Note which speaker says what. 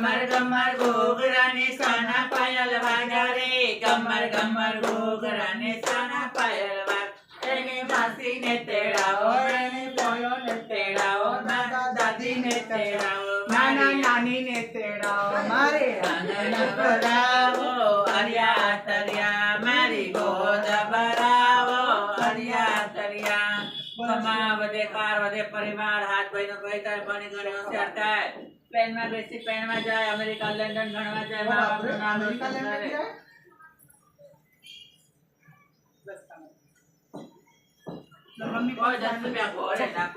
Speaker 1: ગમર ગમર ઘોઘરાને સોના પાયલ વાગ્યા રે ગમર ગમર ઘોઘરાને સોના પાયલ વાગ્યા એને માસીને તેડાવો એને પોયોને તેડાવો નાના દાદીને તેડાવો
Speaker 2: નાના નાનીને તેડાવો મારે
Speaker 1: આંગણ ભરાવો અરિયા તરિયા મારી ગોદ ભરાવો અરિયા તરિયા કમા વધે કાર વધે પરિવાર હાથ ભાઈનો ભાઈ થાય ભણી ગણી હોશિયાર થાય પ્લેનમાં બેસી પ્લેનમાં જાય અમેરિકા લંડન ભણવા જાય મા બાપનું નામ
Speaker 2: અમેરિકા
Speaker 1: રોશન
Speaker 2: લંડન
Speaker 1: કરે
Speaker 2: જાય? બસ તમે.
Speaker 1: મમ્મી કોઈ 10 રૂપિયા ઘોડે ના